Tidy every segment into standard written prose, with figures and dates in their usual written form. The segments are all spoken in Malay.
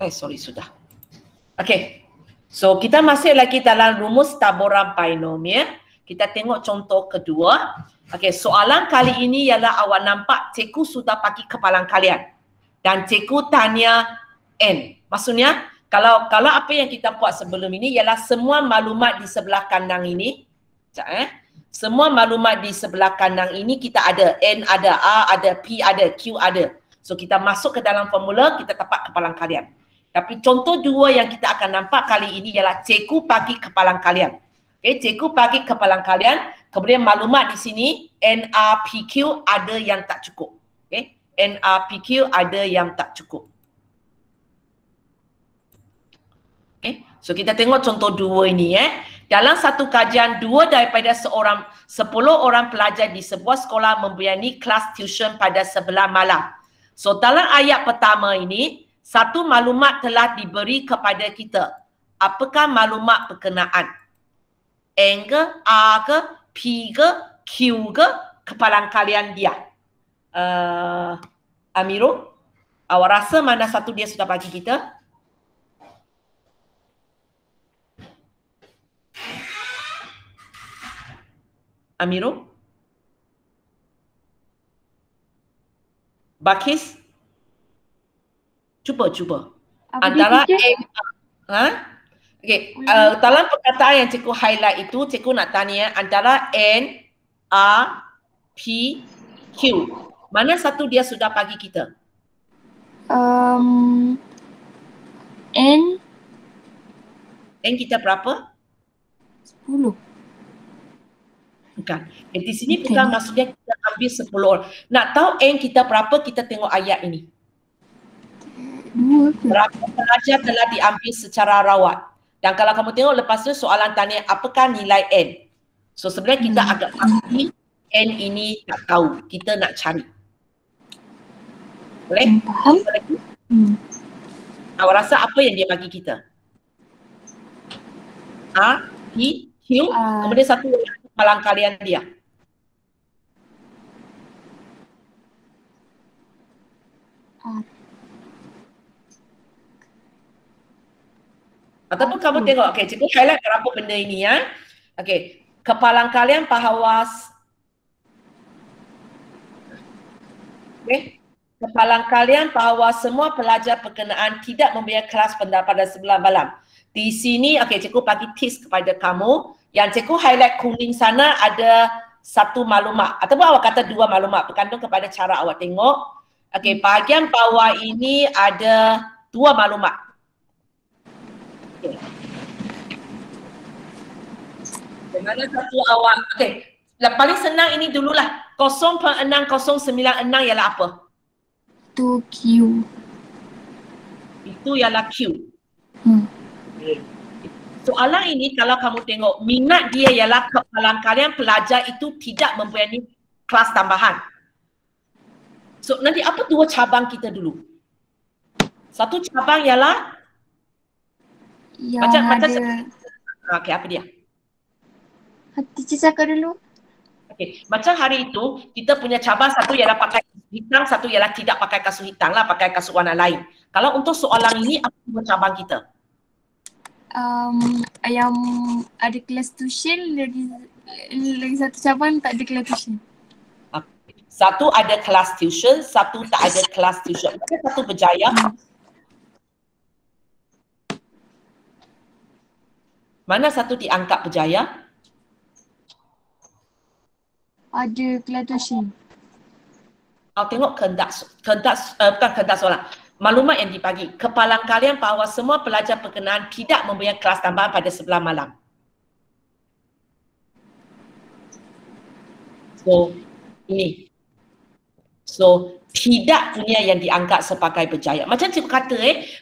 Sorry, sudah. Okey. So, kita masih lagi dalam rumus taburan binomial. Kita tengok contoh kedua. Okey, soalan kali ini ialah awak nampak cikgu sudah bagi kepalang kalian. Dan cikgu tanya N. Maksudnya, kalau apa yang kita buat sebelum ini ialah semua maklumat di sebelah kanan ini. Semua maklumat di sebelah kanan ini kita ada. N ada, A ada, P ada, Q ada. So, kita masuk ke dalam formula, kita dapat kepalang kalian. Tapi contoh dua yang kita akan nampak kali ini ialah cikgu bagi kepalang kalian. Okay, cikgu bagi kepalang kalian, kemudian maklumat di sini NRPQ ada yang tak cukup. Okay, NRPQ ada yang tak cukup. Okay, so kita tengok contoh dua ini. Dalam satu kajian, 2 daripada 10 orang pelajar di sebuah sekolah mempunyai kelas tuition pada 11 malam. So dalam ayat pertama ini, satu maklumat telah diberi kepada kita. Apakah maklumat berkenaan? N ke, A ke, P ke, Q ke, kepalang kalian dia. Amirul, awak rasa mana satu dia sudah bagi kita? Amirul? Bakis? Cuba. Antara N, okay. Dalam perkataan yang cikgu highlight itu, cikgu nak tanya antara N, A, P, Q. Mana satu dia sudah bagi kita? N. N kita berapa? 10. Bukan. Di sini bukan maksudnya kita ambil 10 orang. Nak tahu N kita berapa, kita tengok ayat ini. Berapa pelajar telah diambil secara rawat. Dan kalau kamu tengok lepas tu soalan tanya apakah nilai N. So sebenarnya kita agak pasti N ini tak tahu. Kita nak cari. Boleh? Faham? Awak rasa apa yang dia bagi kita? A, P, Q, kemudian satu kepalang kalian dia. Ataupun kamu tengok, okay, cikgu highlight berapa benda ini ya. Okay, kepalang kalian bahawa kepalang kalian bahawa semua pelajar berkenaan tidak mempunyai kelas pada 9 malam. Di sini, okay, cikgu bagi tips kepada kamu. Yang cikgu highlight kuning sana ada satu maklumat. Ataupun awak kata 2 maklumat bergantung kepada cara awak tengok. Okay, bahagian bawah ini ada 2 maklumat. Okay. Mana satu awak? Okay. Paling senang ini dululah. 0.6096 ialah apa? Itu Q. Itu ialah Q. Soalan ini kalau kamu tengok minat dia ialah kepalang kalian pelajar itu tidak mempunyai kelas tambahan. So nanti apa 2 cabang kita dulu? Satu cabang ialah macam okey, apa dia? Teacher cakap dulu. Okey, macam hari itu kita punya cabang satu ialah pakai kasut hitam, satu ialah tidak pakai kasut hitam lah, pakai kasut warna lain. Kalau untuk soalan ini apa 2 cabang kita? Yang ada kelas tuition, lagi satu cabang tak ada kelas tuition. Satu ada kelas tuition, satu tak ada kelas tuition. Satu berjaya. Mana satu dianggap berjaya? Ada kelas tuition. Tengok bukan kehendak soalan. Maklumat yang dibagi. Kepalang kalian bahawa semua pelajar berkenaan tidak mempunyai kelas tambahan pada 11 malam. So, ini. So, tidak punya yang dianggap sebagai berjaya. Macam cikgu kata,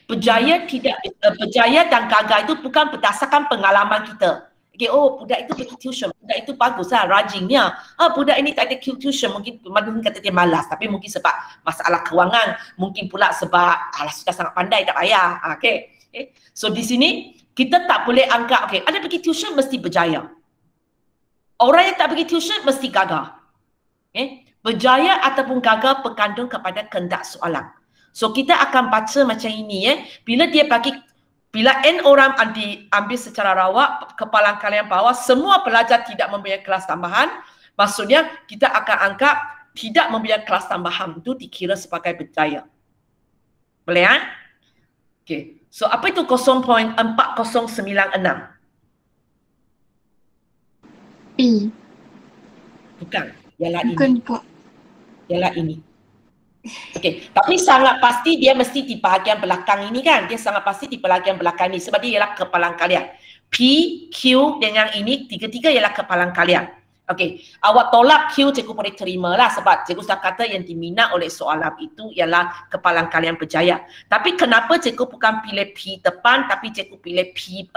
berjaya dan gagal itu bukan berdasarkan pengalaman kita. Okay, oh budak itu pergi tuition, budak itu bagus lah, rajinnya. Budak ini tak ada tuition, mungkin kata dia malas, tapi mungkin sebab masalah kewangan, mungkin pula sebab sudah sangat pandai tak payah. Okay. So di sini kita tak boleh anggap, okay, ada pergi tuition mesti berjaya. Orang yang tak pergi tuition mesti gagal. Okay. Berjaya ataupun gagal bergantung kepada kehendak soalan. So kita akan baca macam ini bila dia bila N orang diambil secara rawak, kepalan kalian bawah, semua pelajar tidak mempunyai kelas tambahan, maksudnya kita akan anggap tidak mempunyai kelas tambahan itu dikira sebagai berjaya. Boleh kan? Okay. So apa itu 0.4096? P. Bukan. Ialah ini. Bukan kok. Ialah ini. Okey, tapi sangat pasti dia mesti di bahagian belakang ini kan? Dia sangat pasti di bahagian belakang ini sebab dia ialah kepalan kalian. P, Q dengan ini tiga-tiga ialah kepalan kalian. Okey, awak tolak Q cikgu boleh terima lah sebab cikgu sudah kata yang diminat oleh soalan itu ialah kepalan kalian berjaya. Tapi kenapa cikgu bukan pilih P depan tapi cikgu pilih P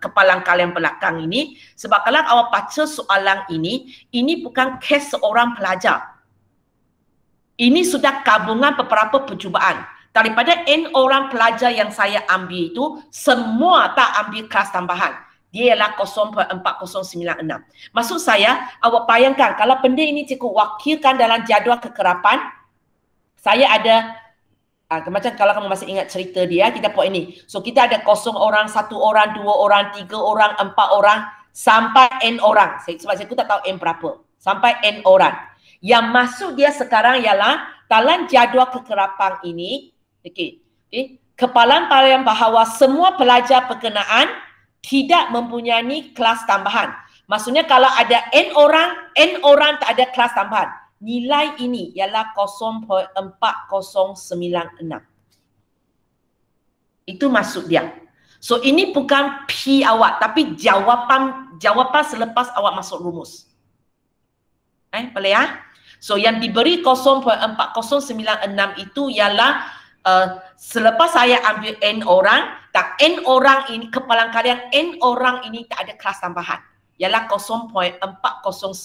kepalan kalian belakang ini? Sebab kalau awak baca soalan ini bukan kes seorang pelajar. Ini sudah gabungan beberapa percubaan. Daripada N orang pelajar yang saya ambil itu, semua tak ambil kelas tambahan. Dia ialah 0.4096. Maksud saya, awak bayangkan kalau benda ini cikgu wakilkan dalam jadual kekerapan, saya ada, macam kalau kamu masih ingat cerita dia, kita buat ini. So kita ada 0 orang, 1 orang, 2 orang, 3 orang, 4 orang, sampai N orang. Sebab saya tak tahu N berapa. Sampai N orang. Yang masuk dia sekarang ialah dalam jadual kekerapan ini, kepalan kalian bahawa semua pelajar berkenaan tidak mempunyai kelas tambahan. Maksudnya kalau ada N orang tak ada kelas tambahan. Nilai ini ialah 0.4096. Itu maksud dia. So ini bukan P awak tapi jawapan selepas awak masuk rumus. Boleh ya? So yang diberi 0.4096 itu ialah selepas saya ambil N orang, tak N orang ini, kepalan kalian N orang ini tak ada kelas tambahan. Ialah 0.4096.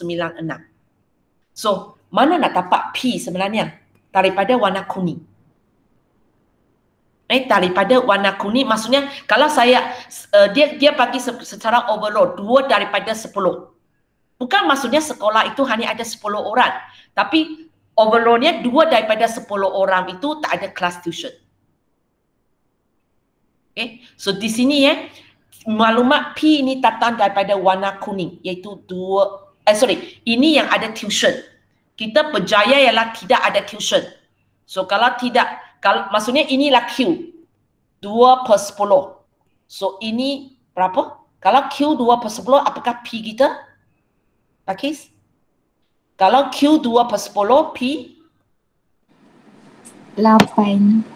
So, mana nak dapat P sebenarnya? Daripada warna kuning. Daripada warna kuning, maksudnya kalau saya, dia bagi secara overload, 2 daripada 10. Bukan maksudnya sekolah itu hanya ada 10 orang. Tapi overloadnya 2 daripada 10 orang itu tak ada kelas tuition. Okay. So di sini maklumat P ini datang daripada warna kuning. Iaitu ini yang ada tuition. Kita berjaya ialah tidak ada tuition. So kalau tidak, maksudnya inilah Q. 2/10. So ini berapa? Kalau Q 2/10, apakah P kita? Pakis? Kalau Q 2/10, P? 8.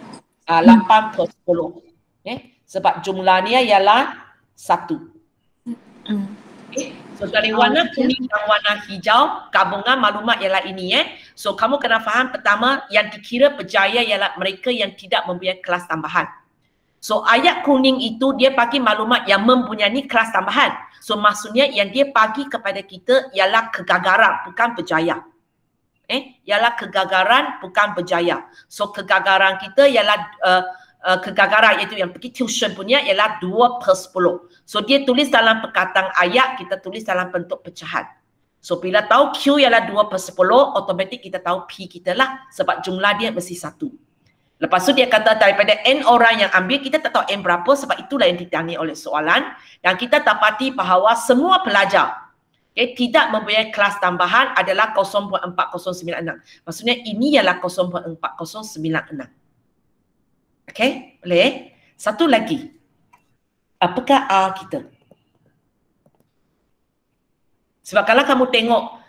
8/10. Sebab jumlahnya ialah 1. So dari warna kuning dan warna hijau, gabungan maklumat ialah ini. So kamu kena faham pertama, yang dikira berjaya ialah mereka yang tidak mempunyai kelas tambahan. So ayat kuning itu dia bagi maklumat yang mempunyai kelas tambahan. So maksudnya yang dia bagi kepada kita ialah kegagaran, bukan berjaya. Ialah kegagaran, bukan berjaya. So kegagaran kita ialah kegagaran iaitu yang pergi tuition punya ialah 2/10. So dia tulis dalam perkataan ayat, kita tulis dalam bentuk pecahan. So bila tahu Q ialah 2/10, automatik kita tahu P kita lah sebab jumlah dia mesti 1. Lepas tu dia kata daripada N orang yang ambil, kita tak tahu N berapa sebab itulah yang ditanya oleh soalan. Dan kita dapati bahawa semua pelajar tidak mempunyai kelas tambahan adalah 0.4096. Maksudnya ini ialah 0.4096. Okey, boleh? Satu lagi. Apakah R kita? Sebab kalau kamu tengok,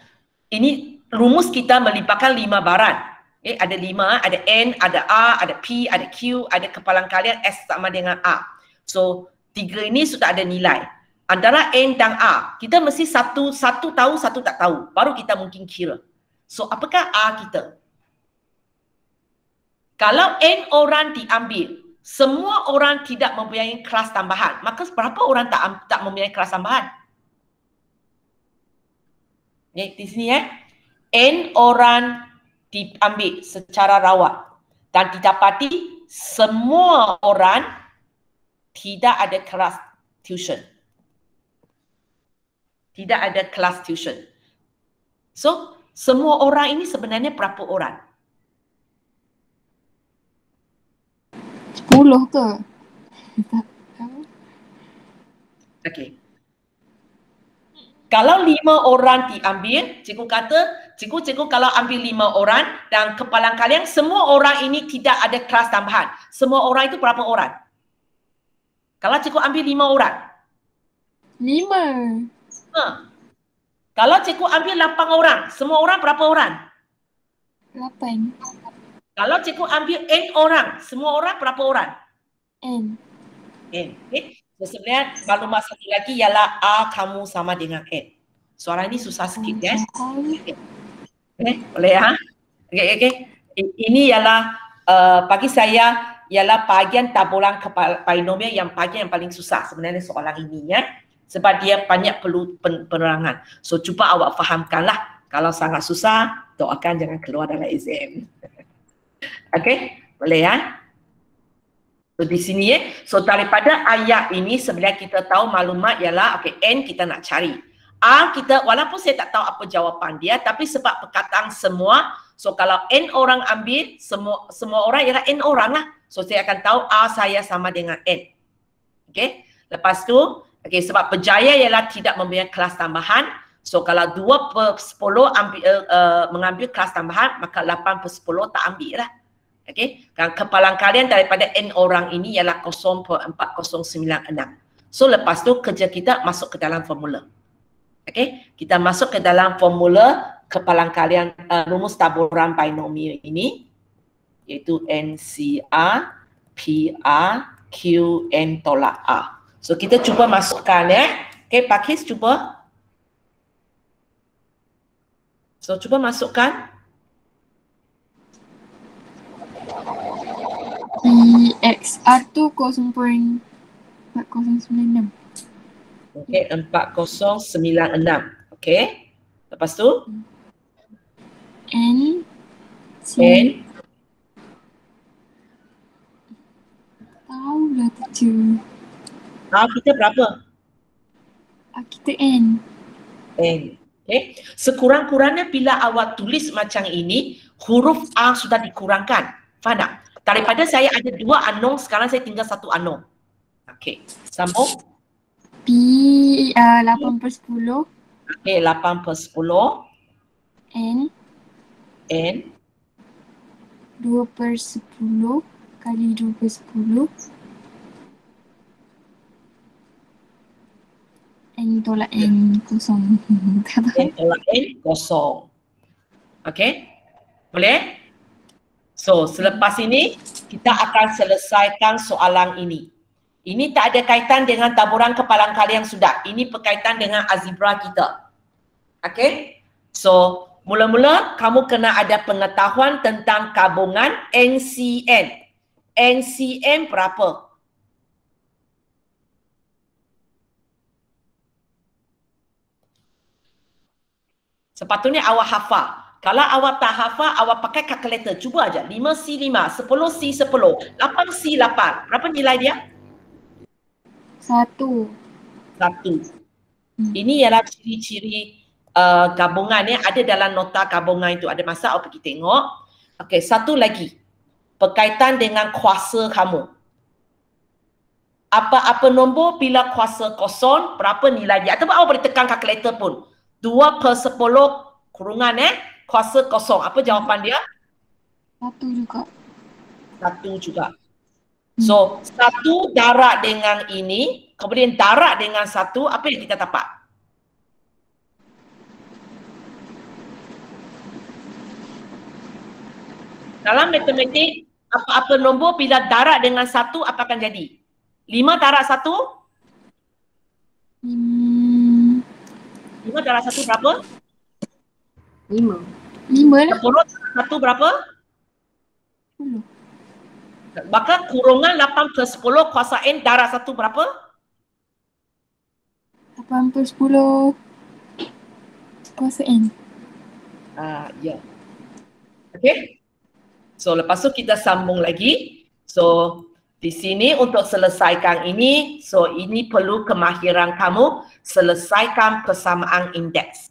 ini rumus kita melibatkan 5 baran. Ada 5, ada N, ada R, ada P, ada Q, ada kepalan kalian S sama dengan R. So, 3 ini sudah ada nilai. Antara N dan R, kita mesti satu tahu, satu tak tahu. Baru kita mungkin kira. So, apakah R kita? Kalau N orang diambil, semua orang tidak mempunyai kelas tambahan. Maka berapa orang tak mempunyai kelas tambahan? Di sini N orang diambil secara rawat dan didapati semua orang tidak ada kelas tuition. Tidak ada kelas tuition. So, semua orang ini sebenarnya berapa orang? 10 ke? Tak tahu. Okey. Kalau 5 orang diambil, cikgu kata, cikgu kalau ambil 5 orang dan kepala kalian, semua orang ini tidak ada kelas tambahan. Semua orang itu berapa orang? Kalau cikgu ambil 5 orang. 5. Kalau cikgu ambil 8 orang, semua orang berapa orang? 8. Kalau cikgu ambil N orang, semua orang berapa orang? N. N. Okay. So, sebenarnya maklumat satu lagi ialah A kamu sama dengan N. Soalan ini susah sikit ya. Okay. Boleh ya? Okay. Ini ialah bagi saya ialah bahagian taburan polinomial yang bahagian yang paling susah sebenarnya soalan ini ya. Sebab dia banyak perlu penerangan. So cuba awak fahamkanlah. Kalau sangat susah, doakan jangan keluar dalam exam. Okey, boleh ya? So di sini ya. So daripada ayat ini sebenarnya kita tahu maklumat ialah okey, N kita nak cari. A kita walaupun saya tak tahu apa jawapan dia, tapi sebab perkataan semua, so kalau N orang ambil, semua orang ialah N orang lah. So saya akan tahu A saya sama dengan N. Okey. Lepas tu, okey, sebab berjaya ialah tidak memberikan kelas tambahan. So kalau 2/10 mengambil kelas tambahan, maka 8/10 tak ambil lah. Okey. Dan kepalang kalian daripada N orang ini ialah 0.4096. So lepas tu kerja kita masuk ke dalam formula. Okey. Kita masuk ke dalam formula kepalang kalian rumus taburan binomial ini, iaitu NCR, PR, QN tolak A. So kita cuba masukkan ya. Okey, Pakis cuba. So cuba masukkan. EXR tu 0.4096. Okey, 4096. Okey. Lepas tu N tahu lah teacher. A kita berapa? Kita N. N. Okay. Sekurang-kurangnya bila awak tulis macam ini, huruf A sudah dikurangkan. Faham tak? Daripada saya ada 2 unknown, sekarang saya tinggal 1 unknown. Okey. Sambung. P 8/10. Okey, 8/10. N N 2/10 kali 2/10. N tolak N kosong. N tolak N kosong. Okey? Boleh? So, selepas ini kita akan selesaikan soalan ini. Ini tak ada kaitan dengan taburan kepalang kalian sudah. Ini berkaitan dengan algebra kita. Okey? So, mula-mula kamu kena ada pengetahuan tentang gabungan NCN. NCN berapa? Sepatutnya awak hafal. Kalau awak tak hafal, awak pakai kalkulator. Cuba aja. 5C5, 10C10, 8C8. Berapa nilai dia? 1. Ini ialah ciri-ciri gabungan yang ada dalam nota gabungan itu. Ada masa awak pergi tengok. Okey, satu lagi. Berkaitan dengan kuasa kamu. Apa-apa nombor bila kuasa kosong, berapa nilai dia? Atau awak boleh tekan kalkulator pun. 2/10 kurungan kuasa kosong. Apa jawapan dia? 1 juga. 1 juga. So, 1 darab dengan ini, kemudian darab dengan 1, apa yang kita dapat? Dalam matematik, apa-apa nombor bila darab dengan 1, apa akan jadi? 5 darab 1? 5 darab 1 berapa? 5 lah. 10 darab 1 berapa? 10. Maka kurungan 8/10 kuasa N darab 1 berapa? 8/10 kuasa N. Ya. Okey. So lepas tu kita sambung lagi. So di sini untuk selesaikan ini, so ini perlu kemahiran kamu selesaikan persamaan indeks.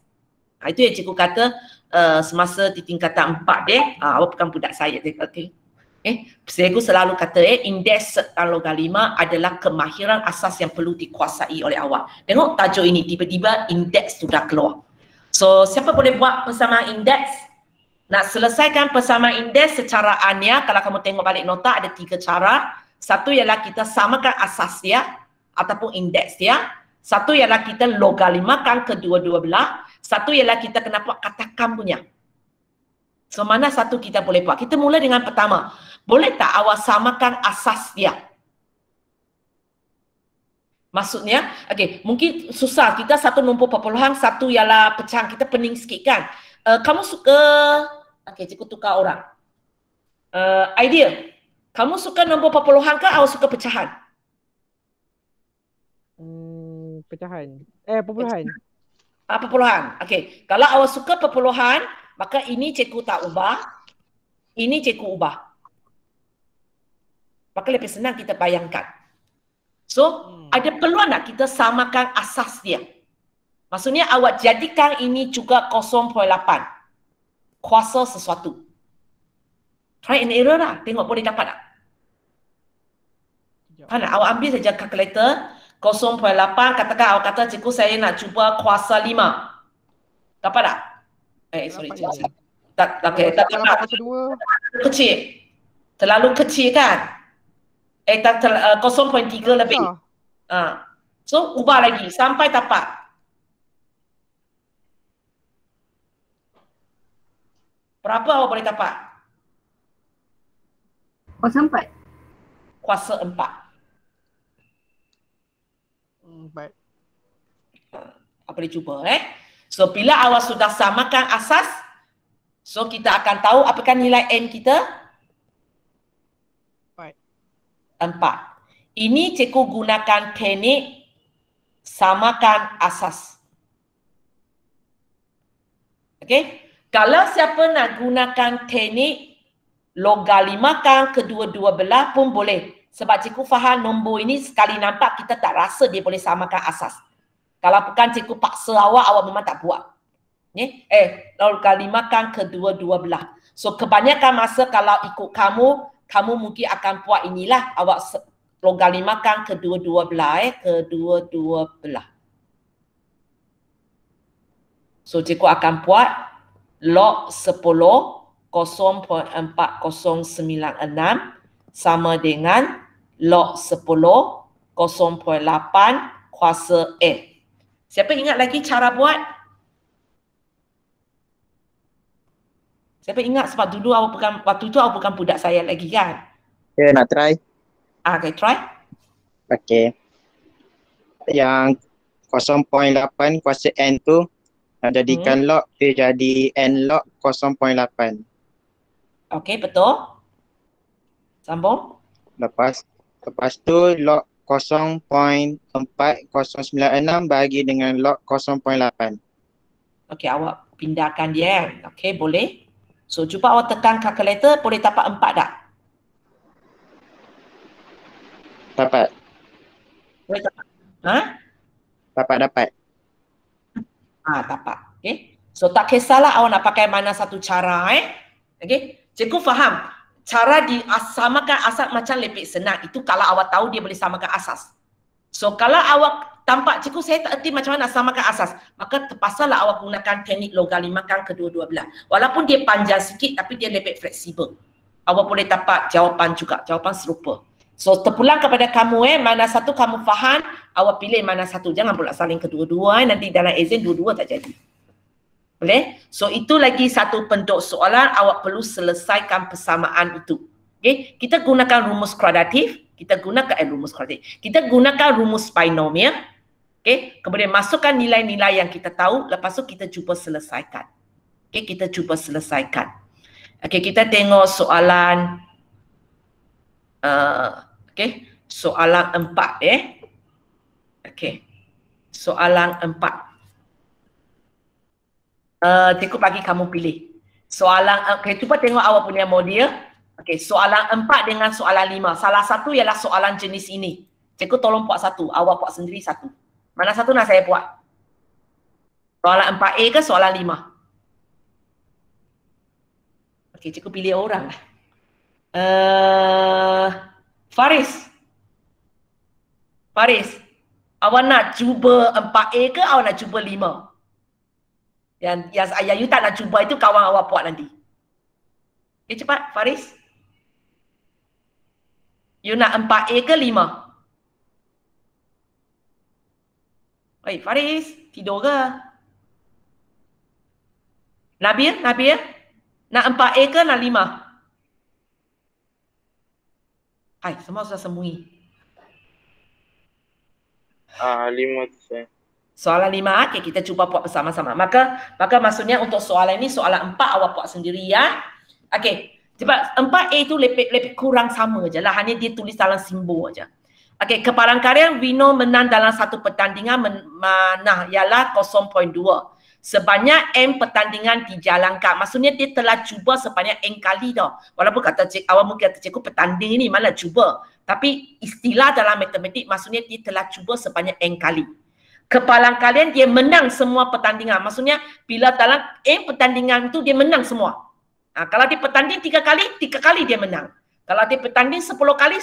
Itu yang cikgu kata semasa di tingkatan 4 awak bukan budak saya. Okey. Cikgu selalu kata indeks serta logalima adalah kemahiran asas yang perlu dikuasai oleh awak. Tengok tajuk ini, tiba-tiba indeks sudah keluar. So, siapa boleh buat persamaan indeks? Nak selesaikan persamaan indeks secara ania, kalau kamu tengok balik nota ada 3 cara. Satu ialah kita samakan asas dia ataupun indeks dia. Satu ialah kita logalimakan kedua-dua belah. Satu ialah kita kena buat katakan punya. So, mana satu kita boleh buat? Kita mula dengan pertama. Boleh tak awak samakan asas dia? Maksudnya, okey, mungkin susah. Kita satu nombor perpuluhan, satu ialah pecahan. Kita pening sikit kan? Kamu suka, okey, cikgu tukar orang. Idea. Kamu suka nombor perpuluhan ke atau suka pecahan? Pecahan. Perpuluhan. Perpuluhan. Okey. Kalau awak suka perpuluhan, maka ini cikgu tak ubah. Ini cikgu ubah. Maka lebih senang kita bayangkan. So, ada peluang nak kita samakan asas dia. Maksudnya awak jadikan ini juga 0.8. Kuasa sesuatu. Try and error lah. Tengok boleh dapat tak? Awak ambil saja kalkulator 0.8. Katakan awak kata cikgu saya nak cuba kuasa 5. Dapat tak? Sorry. Tak dapat. Kecil. Terlalu kecil kan? 0.3 lebih. So, ubah lagi sampai dapat. Berapa awak boleh dapat? Kuasa 4. Kuasa 4. Baik. Apa boleh cuba So, bila awak sudah samakan asas, so kita akan tahu apakah nilai N kita? 4. Ini cikgu gunakan teknik samakan asas. Okey? Kalau siapa nak gunakan teknik logalimakan kedua-dua belah pun boleh. Sebab cikgu faham nombor ini sekali nampak kita tak rasa dia boleh samakan asas. Kalau bukan cikgu paksa awak memang tak buat. Logalimakan kedua-dua belah. So kebanyakan masa kalau ikut kamu mungkin akan buat inilah, awak logalimakan kedua-dua belah, kedua-dua belah. So, cikgu akan buat log 10 0.4096 sama dengan log 10 0.8 kuasa N. Siapa ingat lagi cara buat? Siapa ingat sebab dulu waktu tu awak bukan budak saya lagi kan? Okay, nak try. Okay, try. Okay. Yang 0.8 kuasa N tu nak jadikan log, dia jadi N log 0.8. Okay, betul. Sambung. Lepas tu log 0.4096 bagi dengan log 0.8. Okay, awak pindahkan dia. Okay, boleh. So, cuba awak tekan kalkulator, boleh dapat 4 tak? Dapat. Boleh dapat? Dapat. Dapat. Okay. So, tak kisahlah awak nak pakai mana satu cara. Okay. Cikgu faham. Cara disamakan asas macam lepek senang. Itu kalau awak tahu dia boleh samakan asas. So, kalau awak tampak cikgu saya tak erti macam mana nak samakan asas, maka terpaksalah awak gunakan teknik logalimakan kedua-dua belah. Walaupun dia panjang sikit tapi dia lebih fleksibel. Awak boleh dapat jawapan juga, jawapan serupa. So terpulang kepada kamu mana satu kamu faham, awak pilih mana satu. Jangan pula saling kedua-dua nanti dalam exam dua-dua tak jadi. Boleh? So itu lagi satu bentuk soalan, awak perlu selesaikan persamaan itu. Okay? Kita gunakan rumus kuadratif, kita gunakan rumus binomial. Okay? Kemudian masukkan nilai-nilai yang kita tahu, lepas tu kita cuba selesaikan. Okay? Kita cuba selesaikan. Okay, kita tengok soalan soalan 4 Okay. Soalan 4. Cikgu bagi kamu pilih. Soalan cuba tengok awak punya model. Okay, soalan 4 dengan soalan 5. Salah satu ialah soalan jenis ini. Cikgu tolong buat satu, awak buat sendiri satu. Mana satu nak saya buat? Soalan 4A ke soalan 5? Okay, cikgu pilih orang lah. Faris. Faris, awak nak cuba 4A ke awak nak cuba 5? Yang you tak nak cuba itu kawan awak buat nanti. Okay, cepat Faris. You nak 4A ke 5? Oi, Faris, tidur ke? Nabil, nak 4A ke nak 5? Hai, semua sudah sembunyi. 5 tu saya. Soalan 5, okay, kita cuba buat bersama-sama. Maka maksudnya untuk soalan ini, soalan 4 awak buat sendiri ya. Okey, sebab 4A itu lebih kurang sama je lah. Hanya dia tulis dalam simbol aja. Okey, kepalang karya Vino menang dalam satu pertandingan mana ialah 0.2. Sebanyak N pertandingan dijalankan. Maksudnya dia telah cuba sebanyak N kali dah. Walaupun awak mungkin kata cikgu pertanding ni mana cuba. Tapi istilah dalam matematik maksudnya dia telah cuba sebanyak N kali. Kepalang kalian dia menang semua pertandingan. Maksudnya bila dalam N pertandingan tu dia menang semua. Kalau dia pertanding 3 kali dia menang. Kalau dia pertanding 10 kali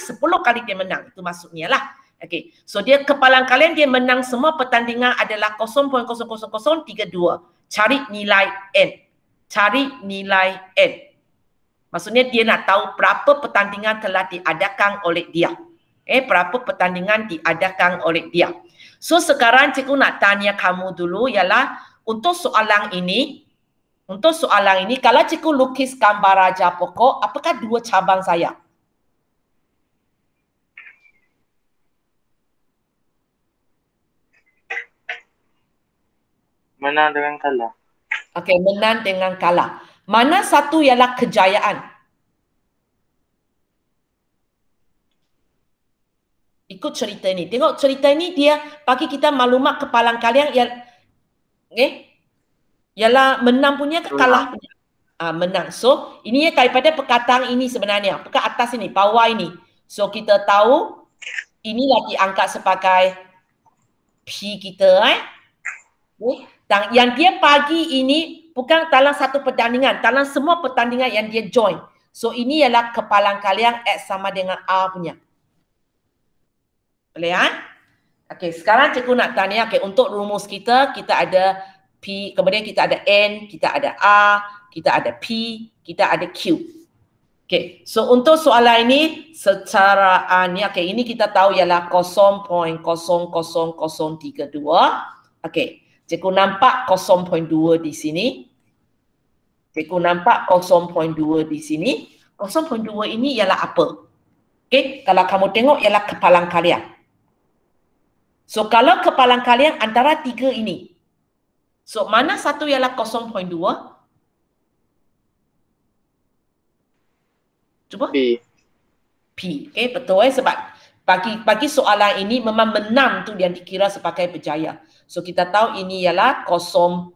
dia menang. Itu maksudnya lah. Okey, so dia kepalang kalian dia menang semua pertandingan adalah 0.00032. Cari nilai N. Cari nilai N. Maksudnya dia nak tahu berapa pertandingan telah diadakan oleh dia. Berapa pertandingan diadakan oleh dia. So sekarang cikgu nak tanya kamu dulu ialah untuk soalan ini kalau cikgu lukis gambar raja pokok, apakah 2 cabang saya? Menang dengan kalah. Okey, menang dengan kalah. Mana satu ialah kejayaan? Ikut cerita ni. Tengok cerita ni dia bagi kita maklumat kepalang kalian ialah menang punya ke kalah punya? Menang. So, ini daripada perkataan ini sebenarnya. Perkataan atas ini, bawah ini. So, kita tahu inilah diangkat sebagai P kita. Dan yang dia bagi ini bukan dalam satu pertandingan, dalam semua pertandingan yang dia join. So ini ialah kepalang kalian X sama dengan R punya. Boleh kan? Okey, sekarang cikgu nak tanya, untuk rumus kita ada P, kemudian kita ada N, kita ada R, kita ada P, kita ada Q. Okey, so untuk soalan ini secara ini kita tahu ialah 0.00032. Okey. Cikgu nampak 0.2 di sini. Cikgu nampak 0.2 di sini. 0.2 ini ialah apa? Okey, kalau kamu tengok ialah kepalang kalian. So kalau kepalang kalian antara 3 ini. So mana satu ialah 0.2? Cuba. P. Okey, betul sebab bagi soalan ini memang menang tu yang dikira sebagai berjaya. So kita tahu ini ialah 0.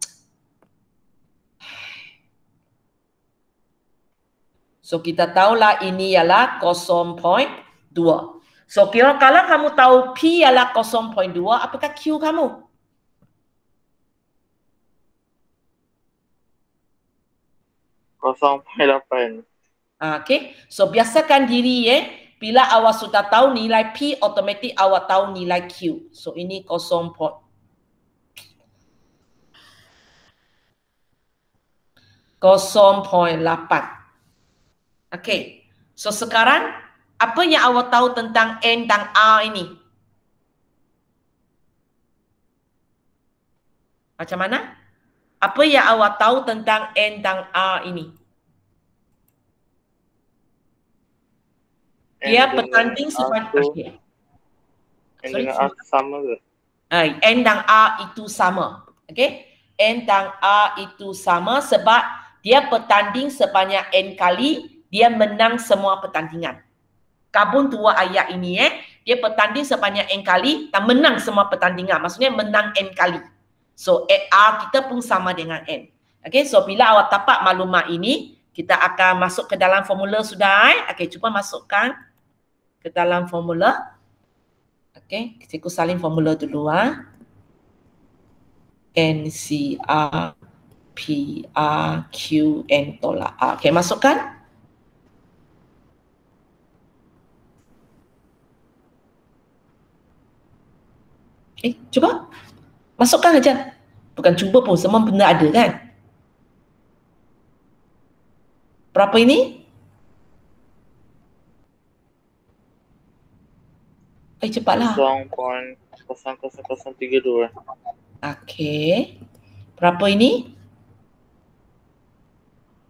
So kita tahulah ini ialah 0.2. So kira kalau kamu tahu P ialah 0.2, apakah Q kamu? Okey. So biasakan diri bila awak sudah tahu nilai P, automatik awak tahu nilai Q. So ini 0.8. Okey. So sekarang apa yang awak tahu tentang N dan R ini? Macam mana? Apa yang awak tahu tentang N dan R ini? Dia pertanding sebanyak. N dengan R sama ke? N dan R itu sama. Okey? N dan R itu sama sebab dia bertanding sebanyak N kali, dia menang semua pertandingan. Gabung 2 ayat ini dia bertanding sebanyak N kali dan menang semua pertandingan. Maksudnya menang N kali. So R kita pun sama dengan N. Okey, so bila awak dapat maklumat ini, kita akan masuk ke dalam formula sudah. Okey, cuba masukkan ke dalam formula. Okey, cikgu salin formula dulu NCR P, R, Q, N tolak R. Okey, masukkan. Cuba. Masukkan aja. Bukan cuba pun, semua benda ada kan? Berapa ini? Cepatlah. 0.0032. Okey. Berapa ini?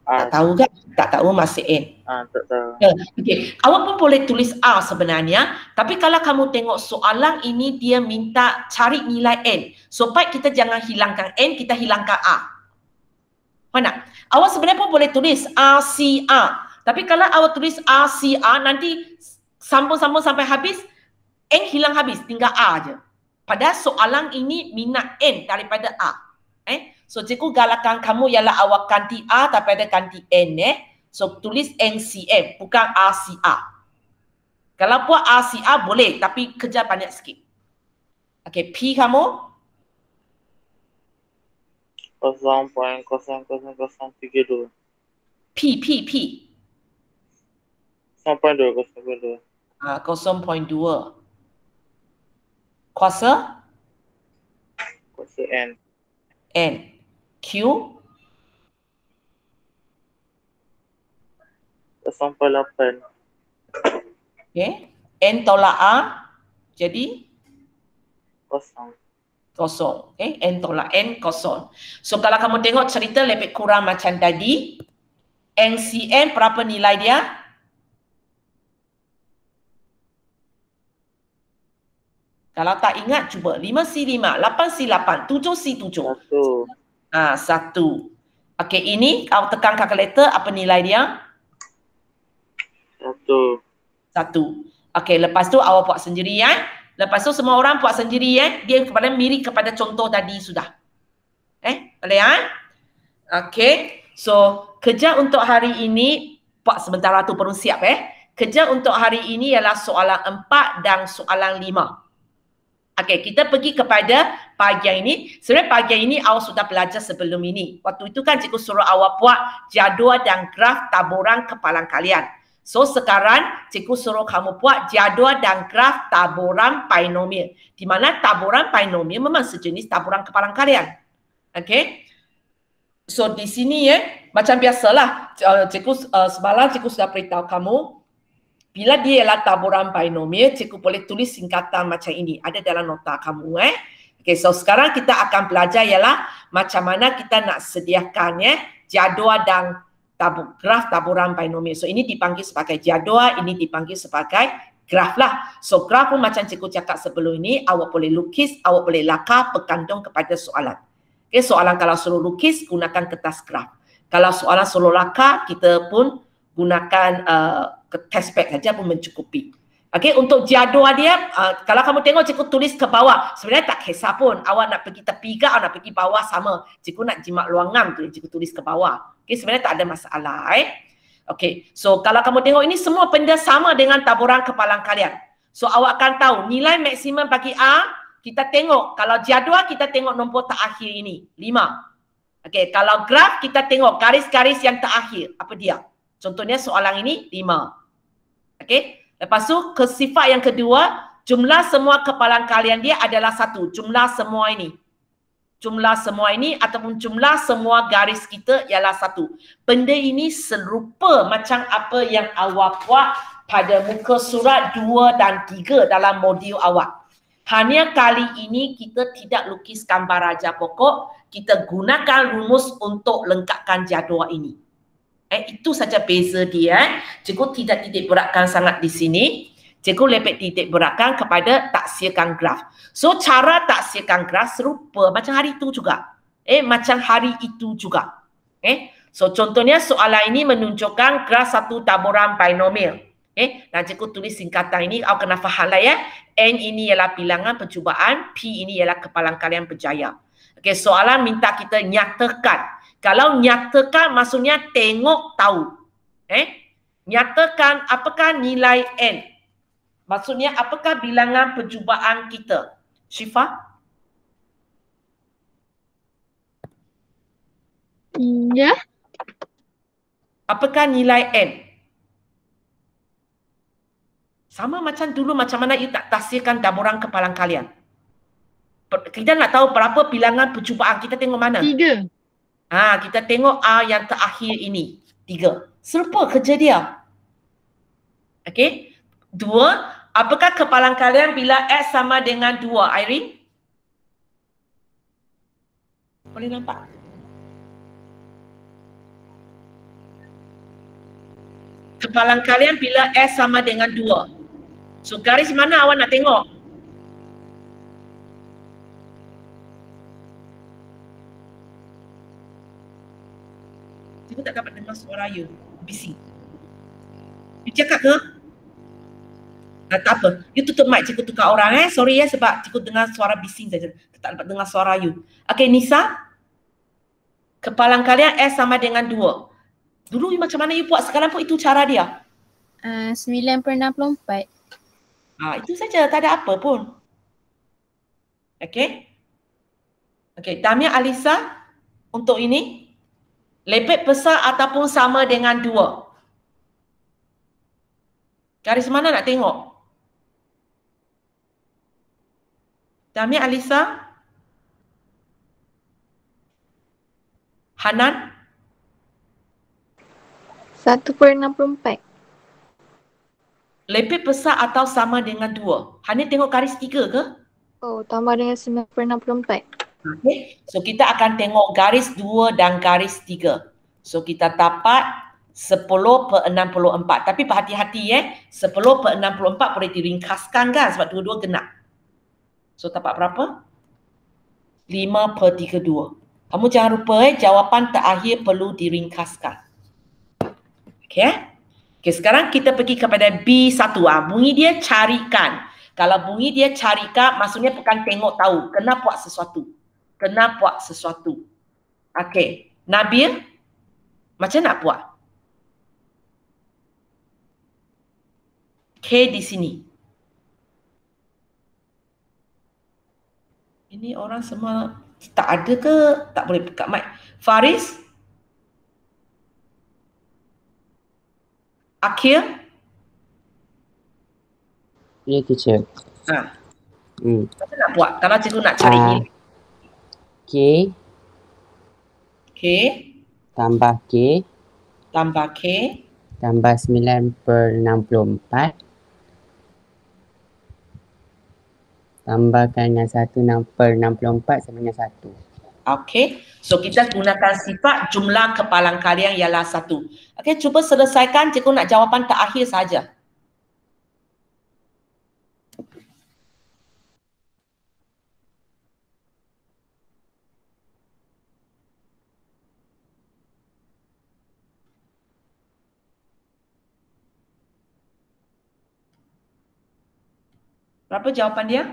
Tak R. tahu kan? Tak tahu masih N. Tak tahu. Okey. Awak pun boleh tulis R sebenarnya. Tapi kalau kamu tengok soalan ini dia minta cari nilai N. Supaya kita jangan hilangkan N, kita hilangkan R. Mana? Awak sebenarnya pun boleh tulis RCR. Tapi kalau awak tulis RCR, nanti sambung-sambung sampai habis, N hilang habis, tinggal R je. Padahal soalan ini minat N daripada R. So cikgu galakkan kamu ialah awak ganti R daripada ganti N. So tulis NCM, bukan RCR. Kalau buat RCR boleh, tapi kerja banyak sikit. Okey, P kamu? 0.0032. P. 0.2. 0.2. Kuasa? Kuasa N. N. Q? 0.8. Okay. N tolak R, jadi? Kosong. Kosong. Okay. N tolak N, kosong. So kalau kamu tengok cerita lebih kurang macam tadi, NCM berapa nilai dia? Kalau tak ingat, cuba. 5C5, 8C8, 7C7. 1. 1. Okey, ini kalau tekan kalkulator, apa nilai dia? 1. 1. Okey, lepas tu awak buat sendiri ya. Lepas tu semua orang buat sendiri ya. Dia kepada mirip kepada contoh tadi sudah. Boleh ya? Okey. So, kerja untuk hari ini, buat sementara tu perlu siap Kerja untuk hari ini ialah soalan 4 dan soalan 5. Okey, kita pergi kepada bahagian ini. Sebenarnya bahagian ini awak sudah belajar sebelum ini. Waktu itu kan cikgu suruh awak buat jadual dan graf taburan kepalan kalian. So sekarang cikgu suruh kamu buat jadual dan graf taburan binomial. Di mana taburan binomial memang sejenis taburan kepalan kalian. Okey. So di sini macam biasalah semalam cikgu sudah beritahu kamu. Bila dia ialah taburan binomial, cikgu boleh tulis singkatan macam ini. Ada dalam nota kamu. Okay, so sekarang kita akan belajar ialah macam mana kita nak sediakan jadual dan graf taburan binomial. So ini dipanggil sebagai jadual, ini dipanggil sebagai graf lah. So graf pun macam cikgu cakap sebelum ini, awak boleh lukis, awak boleh lakar bergantung kepada soalan. Okay, soalan kalau suruh lukis, gunakan kertas graf. Kalau soalan suruh lakar, kita pun gunakan test pad saja pun mencukupi. Okey, untuk jadual dia, kalau kamu tengok cikgu tulis ke bawah, sebenarnya tak kisah pun. Awak nak pergi tepi ke, awak nak pergi bawah sama. Cikgu nak jimat luangan tu, cikgu tulis ke bawah. Okey, sebenarnya tak ada masalah. Okey, so kalau kamu tengok ini semua benda sama dengan taburan kepalan kalian. So awak akan tahu nilai maksimum bagi A, kita tengok. Kalau jadual, kita tengok nombor terakhir ini, 5. Okey, kalau graf, kita tengok garis-garis yang terakhir. Apa dia? Contohnya soalan ini 5. Okey. Lepas tu ke sifat yang kedua, jumlah semua kepalan kalian dia adalah 1. Jumlah semua ini. Jumlah semua ini ataupun jumlah semua garis kita ialah 1. Benda ini serupa macam apa yang awak buat pada muka surat 2 dan 3 dalam modul awak. Hanya kali ini kita tidak lukis gambar raja pokok, kita gunakan rumus untuk lengkapkan jadual ini. Itu saja beza dia. Cikgu tidak titik beratkan sangat di sini. Cikgu lebih titik beratkan kepada taksirkan graf. So cara taksirkan graf serupa macam hari itu juga. Macam hari itu juga. So contohnya soalan ini menunjukkan graf satu taburan binomial. Dan cikgu tulis singkatan ini, awak kena faham lah ya. N ini ialah bilangan percubaan, P ini ialah kepalan kalian berjaya. Okay, soalan minta kita nyatakan. Kalau nyatakan maksudnya tengok tahu. Nyatakan apakah nilai N. Maksudnya apakah bilangan percubaan kita. Syifa? Ya. Apakah nilai N? Sama macam dulu macam mana you tak taksirkan taburan kepalan kalian. Kita nak tahu berapa bilangan percubaan. Kita tengok mana? 3. Kita tengok A yang terakhir ini. 3. Serupa kerja dia. Okey. 2. Apakah kepalan kalian bila X sama dengan 2? Irene? Boleh nampak? Kepalan kalian bila S sama dengan 2. So garis mana awak nak tengok? Cikgu tak dapat dengar suara you. Bising. You cakap ke? Tak apa. You tutup mic, cikgu tukar orang Sorry sebab cikgu dengar suara bising saja. Tak dapat dengar suara you. Okay, Nisa. Kepalan kalian S sama dengan 2. Dulu macam mana you buat? Sekarang pun itu cara dia. 9/64. Itu saja. Tak ada apa pun. Okay. Okay. Tamia Alisa. Untuk ini. Lepet besar ataupun sama dengan 2. Garis mana nak tengok? Tamia Alisa. Hanan. 1/64. Lepet besar atau sama dengan 2? Hanan tengok garis 3 ke? Oh, tambah dengan 9/64. Okay. So kita akan tengok garis 2 dan garis 3. So kita dapat 10/64. Tapi berhati-hati 10/64 boleh diringkaskan kan sebab dua-dua genap. So dapat berapa? 5/32. Kamu jangan lupa jawapan terakhir perlu diringkaskan. Okay. Okay, sekarang kita pergi kepada B1. Bunyi dia carikan. Kalau bunyi dia carikan, maksudnya bukan tengok tahu. Kena buat sesuatu. Kena buat sesuatu. Okay. Nabil, macam nak buat? K di sini. Ini orang semua tak ada ke? Tak boleh buka mic. Faris? Akhir? Ya, teacher. Macam nak buat? Kalau cikgu nak cari ni. K K tambah K tambah K tambah 9/64 tambahkan dengan 1/64 sama dengan 1. Okey. So kita gunakan sifat jumlah kepalan kalian ialah 1. Okey, cuba selesaikan. Cikgu nak jawapan terakhir saja. Berapa jawapan dia?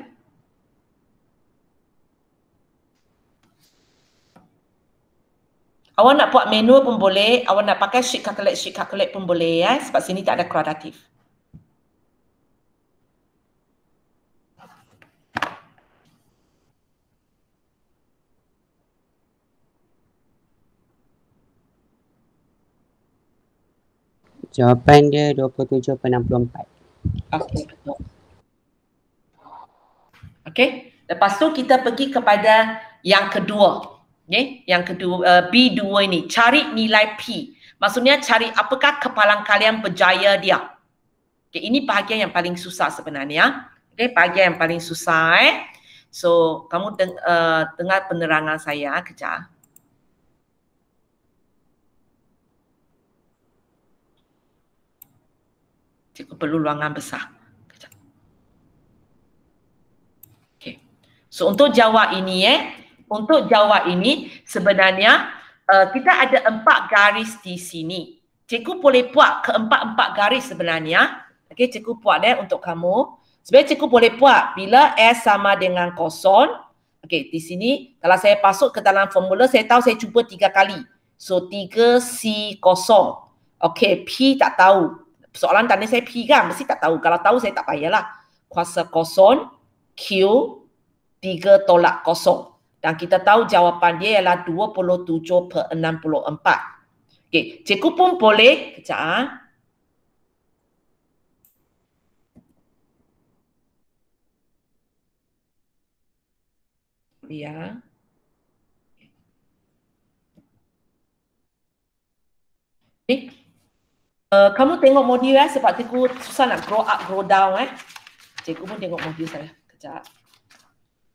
Awak nak buat manual pun boleh, awak nak pakai sheet calculate pun boleh sebab sini tak ada kuadratif. Jawapan dia 27/64. Okey, betul. Okey, lepas tu kita pergi kepada yang kedua. Okay? Yang kedua, B2 ini, cari nilai P. Maksudnya cari apakah kepalan kalian berjaya dia. Okay, ini bahagian yang paling susah sebenarnya. Okay, bahagian yang paling susah So, kamu dengar penerangan saya kejap. Cikgu perlu ruangan besar. Kejap. Okay. So, untuk jawab ini untuk jawab ini sebenarnya kita ada 4 garis di sini. Cikgu boleh buat keempat-empat garis sebenarnya. Okey, cikgu buat untuk kamu. Sebenarnya cikgu boleh buat bila S sama dengan 0. Okey, di sini kalau saya masuk ke dalam formula, saya tahu saya cuba 3 kali. So 3C0. Okey, P tak tahu. Soalan tanya saya P kan, mesti tak tahu. Kalau tahu saya tak payahlah. Kuasa 0, Q, 3 tolak 0. Dan kita tahu jawapan dia ialah 27/64. Okey, cikgu pun boleh, kejap dia. Kamu tengok modul sebab cikgu susah nak grow up, grow down Cikgu pun tengok modul saya. Kejap.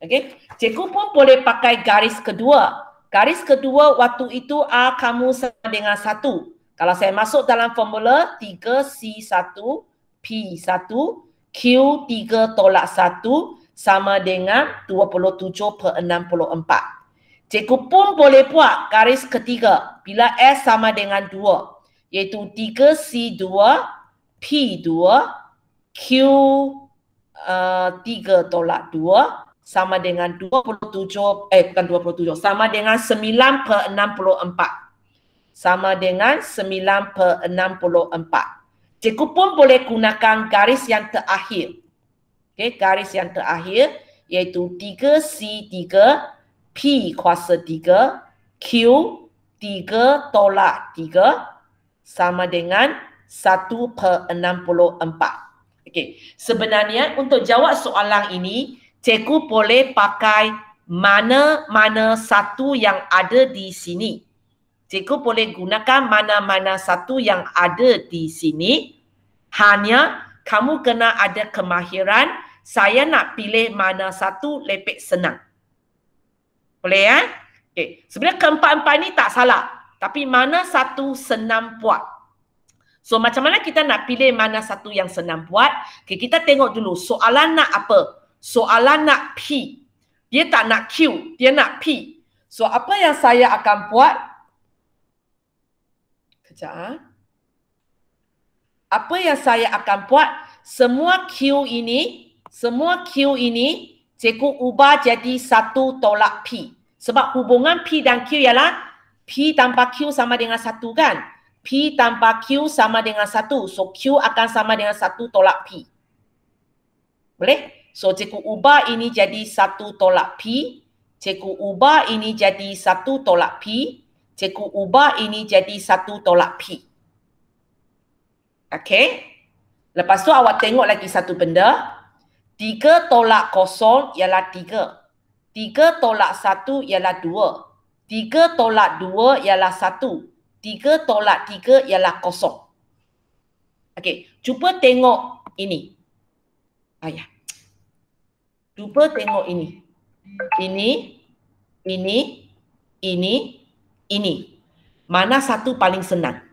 Okey. Cikgu pun boleh pakai garis kedua. Garis kedua waktu itu A kamu sama dengan 1. Kalau saya masuk dalam formula 3C1 P1 Q3 tolak 1 sama dengan 27/64. Cikgu pun boleh buat garis ketiga bila S sama dengan 2. Iaitu 3C2 P2 Q3 tolak 2 sama dengan 27, sama dengan 9/64. Sama dengan 9/64. Cikgu pun boleh gunakan garis yang terakhir. Okey, garis yang terakhir iaitu 3C3 P kuasa 3 Q3 tolak 3 sama dengan 1/64. Okey, sebenarnya untuk jawab soalan ini, cikgu boleh pakai mana-mana satu yang ada di sini. Cikgu boleh gunakan mana-mana satu yang ada di sini. Hanya kamu kena ada kemahiran, saya nak pilih mana satu lebih senang. Boleh Okey, sebenarnya keempat-empat ini tak salah. Tapi mana satu senang buat? So macam mana kita nak pilih mana satu yang senang buat? Okay, kita tengok dulu soalan nak apa? Soalan nak P. Dia tak nak Q, dia nak P. So apa yang saya akan buat? Kejap. Apa yang saya akan buat? Semua Q ini cikgu ubah jadi 1 tolak P. Sebab hubungan P dan Q ialah P tanpa Q sama dengan 1 kan? P tanpa Q sama dengan 1. So, Q akan sama dengan 1 tolak P. Boleh? So, cikgu ubah ini jadi 1 tolak P. Cikgu ubah ini jadi 1 tolak P. Cikgu ubah ini jadi 1 tolak P. Okey? Lepas tu awak tengok lagi satu benda. 3 tolak 0 ialah 3. 3 tolak 1 ialah 2. 3 tolak 2 ialah 1. 3 tolak 3 ialah 0. Okey, cuba tengok ini. Cuba tengok ini. Ini. Mana satu paling senang?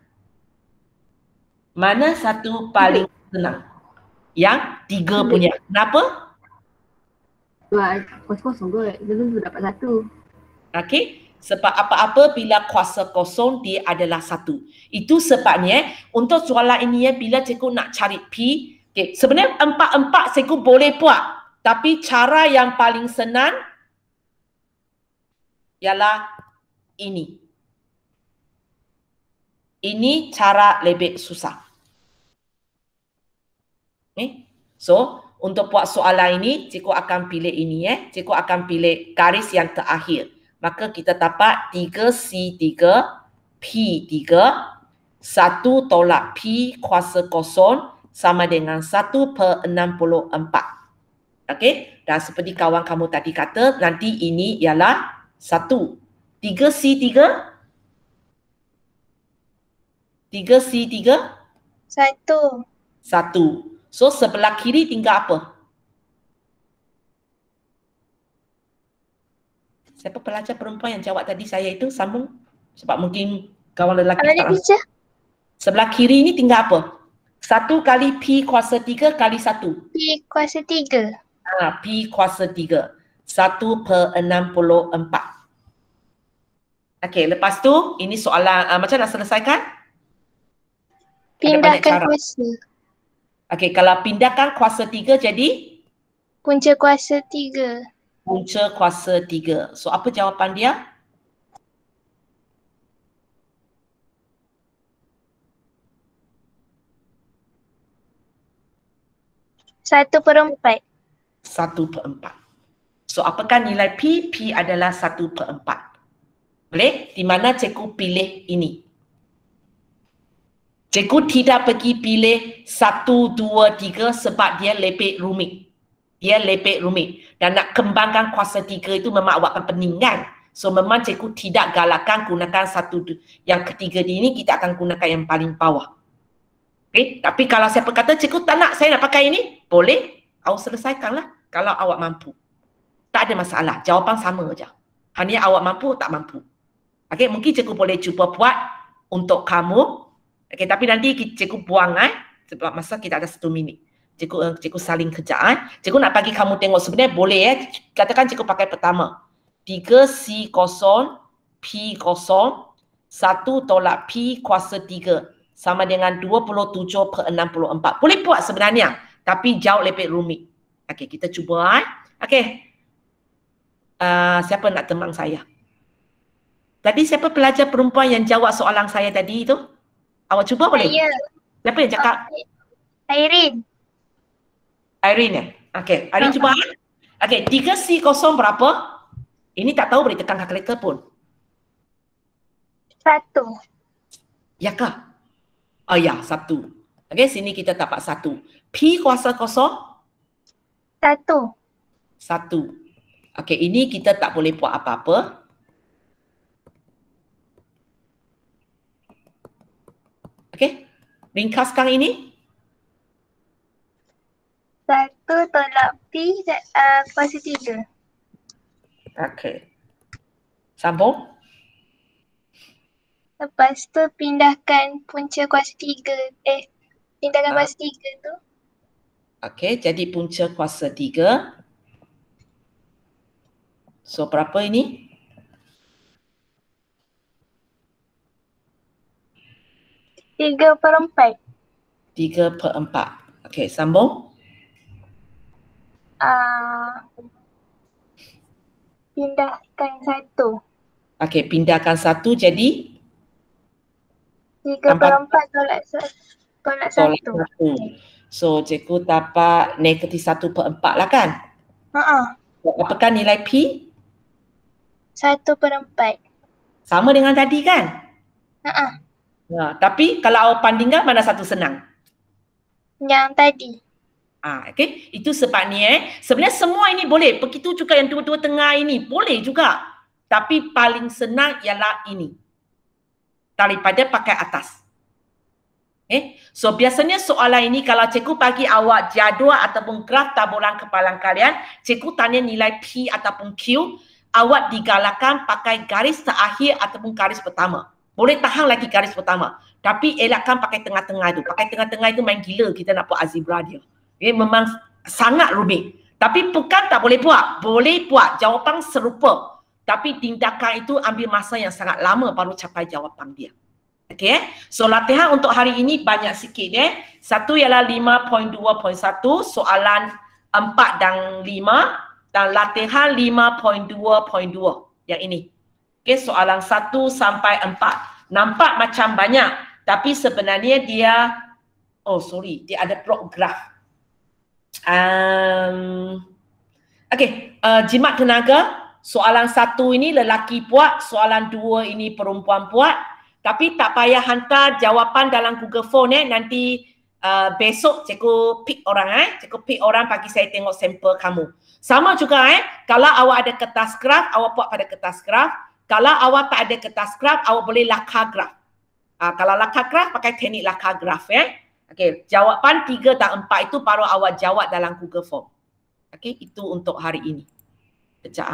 Mana satu paling senang? Yang 3 punya. Kenapa? Kosong kot. Dulu dapat 1. Okey. Sebab apa-apa bila kuasa kosong dia adalah 1. Itu sebabnya untuk soalan ini bila cikgu nak cari P, okay, sebenarnya 4 cikgu boleh buat. Tapi cara yang paling senang ialah ini. Ini cara lebih susah. Okay. So, untuk buat soalan ini, cikgu akan pilih ini. Cikgu akan pilih garis yang terakhir. Maka kita dapat 3C3 P3 1 tolak P kuasa 0 sama dengan 1/64. Okey? Dan seperti kawan kamu tadi kata, nanti ini ialah 1. 3C3 1. So sebelah kiri tinggal apa? Siapa pelajar perempuan yang jawab tadi saya itu sambung? Sebab mungkin kawan lelaki tak teacher. Sebelah kiri ini tinggal apa? 1 kali P kuasa 3 kali 1. P kuasa 3. P kuasa 3. 1/64. Okey, lepas tu ini soalan macam nak selesaikan? Pindahkan kuasa. Okey, kalau pindahkan kuasa 3 jadi? Punca kuasa 3. Punca kuasa 3. So apa jawapan dia? Satu per 4. 1/4. So apakah nilai P? P adalah 1/4. Boleh? Di mana cikgu pilih ini. Cikgu tidak pergi pilih 1, 2, 3 sebab dia lebih rumit. Dia lepek rumit. Dan nak kembangkan kuasa 3 itu memang awak akan pening kan? So memang cikgu tidak galakkan gunakan satu yang ketiga ini, kita akan gunakan yang paling bawah. Okay? Tapi kalau siapa kata cikgu tak nak, saya nak pakai ini, boleh. Awak selesaikanlah kalau awak mampu. Tak ada masalah. Jawapan sama saja. Hanya awak mampu tak mampu. Okay? Mungkin cikgu boleh cuba buat untuk kamu. Okay? Tapi nanti cikgu buang sebab masa kita ada 1 minit. Cikgu saling kerjaan. Cikgu nak bagi kamu tengok sebenarnya boleh Katakan cikgu pakai pertama. 3C0 P0 1 tolak P kuasa 3 sama dengan 27/64. Boleh buat sebenarnya. Tapi jauh lebih rumit. Okey, kita cuba. Okey. Siapa nak temang saya? Tadi siapa pelajar perempuan yang jawab soalan saya tadi itu? Awak cuba boleh? Saya. Siapa yang cakap? Irene. Irene ya? Okey, Irene cuba. Okey, 3C0 berapa? Ini tak tahu boleh tekan kalkulator pun. 1. Ya kah? Oh ya, 1. Okey, sini kita dapat 1. P kuasa 0? 1. 1. Okey, ini kita tak boleh buat apa-apa. Okey, ringkaskan ini. 1 tolak P kuasa 3. Okey. Sambung. Lepas tu pindahkan punca kuasa 3. Pindahkan kuasa 3 tu. Okey, jadi punca kuasa 3. So, berapa ini? 3/4. 3/4. Okey, sambung. Pindahkan 1. Okey, pindahkan 1 jadi 3/4 tolak 1. So, cikgu dapat negatif 1/4 lah kan? Apakah nilai P? 1/4. Sama dengan tadi kan? Tapi kalau awak bandingkan mana satu senang? Yang tadi. Okay. Itu sebabnya sebenarnya semua ini boleh. Begitu juga yang dua-dua tengah ini boleh juga. Tapi paling senang ialah ini. Daripada pakai atas. So biasanya soalan ini kalau cikgu bagi awak jadual ataupun graf taburan kepalan kalian, cikgu tanya nilai P ataupun Q, awak digalakkan pakai garis terakhir ataupun garis pertama. Boleh tahan lagi garis pertama. Tapi elakkan pakai tengah-tengah itu. Pakai tengah-tengah itu main gila kita nak buat algebra dia. Memang sangat rumit. Tapi bukan tak boleh buat. Boleh buat. Jawapan serupa. Tapi tindakan itu ambil masa yang sangat lama baru capai jawapan dia. Okay. So latihan untuk hari ini banyak sikit. Satu ialah 5.2.1. Soalan 4 dan 5. Dan latihan 5.2.2. Yang ini. Okay. Soalan 1 sampai 4. Nampak macam banyak. Tapi sebenarnya dia, dia ada plot graf. Jimat tenaga, soalan 1 ini lelaki buat, soalan 2 ini perempuan buat. Tapi tak payah hantar jawapan dalam Google Phone nanti besok cikgu pick orang cikgu pick orang bagi saya tengok sampel kamu. Sama juga kalau awak ada kertas graf, awak buat pada kertas graf. Kalau awak tak ada kertas graf, awak boleh lakar graf. Kalau lakar graf, pakai teknik lakar graf Okey, jawapan 3 dan 4 itu baru awak jawab dalam Google Form. Okey, itu untuk hari ini. Kejap